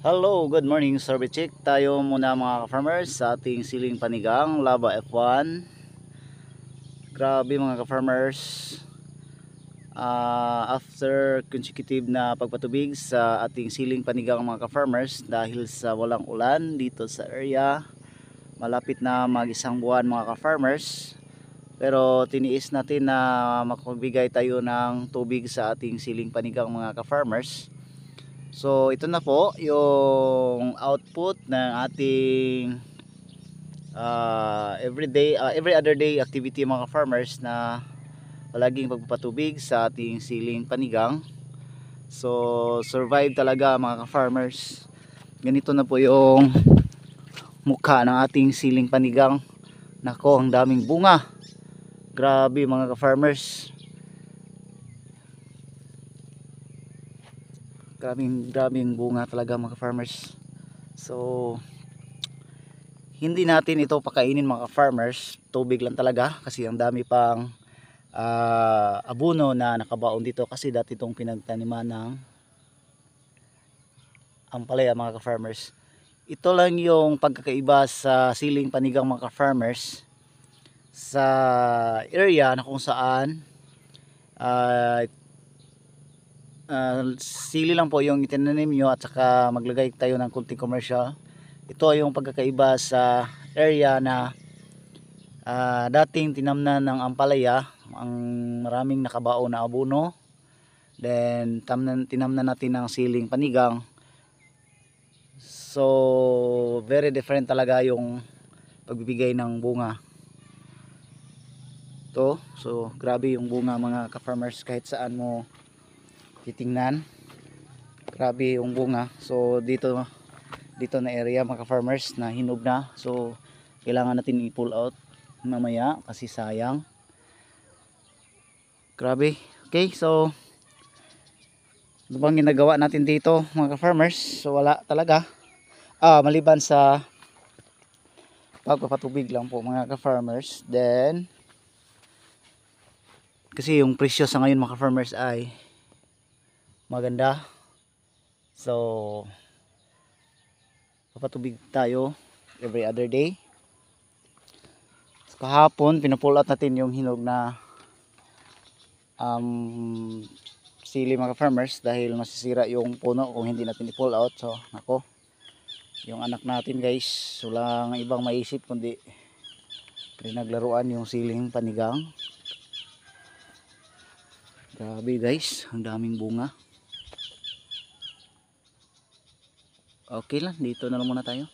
Hello, good morning Survey Chick. Tayo muna mga ka-farmers sa ating siling panigang Laba F1. Grabe mga ka-farmers, after consecutive na pagpatubig sa ating siling panigang mga ka-farmers, dahil sa walang ulan dito sa area, malapit na mag-isang buwan mga ka-farmers, pero tiniis natin na makapagbigay tayo ng tubig sa ating siling panigang mga ka-farmers. So ito na po yung output ng ating every other day activity mga farmers na palaging pagpapatubig sa ating siling panigang. So survive talaga mga farmers. Ganito na po yung mukha ng ating siling panigang. Nako, ang daming bunga. Grabe mga farmers. Grabing bunga talaga mga farmers. So hindi natin ito pakainin mga farmers, tubig lang talaga kasi ang dami pang abono na nakabaon dito, kasi dati itong pinagtaniman ng ampalaya mga farmers. Ito lang yung pagkakaiba sa siling panigang mga farmers sa area na kung saan sili lang po yung itinanim nyo at saka maglagay tayo ng kunting commercial. Ito yung pagkakaiba sa area na dating tinamnan ng ampalaya, ang maraming nakabao na abono, then tinamnan natin ng siling panigang. So very different talaga yung pagbibigay ng bunga to. So grabe yung bunga mga ka-farmers, kahit saan mo titingnan, grabe yung bunga. So dito na area mga farmers na hinog na, so kailangan natin i-pull out mamaya kasi sayang. Grabe. Okay, so ano bang ginagawa natin dito mga farmers? So wala talaga, maliban sa pagpapatubig lang po mga farmers. Then kasi yung presyo sa ngayon mga farmers ay maganda, so papatubig tayo every other day. So, kahapon pinupull out natin yung hinog na sili mga farmers dahil masisira yung puno kung hindi natin i-pull out. So nako, yung anak natin guys, walang ibang maisip kundi pinaglaruan yung siling panigang. Grabe guys, ang daming bunga. Okay lang, dito na lang muna tayo.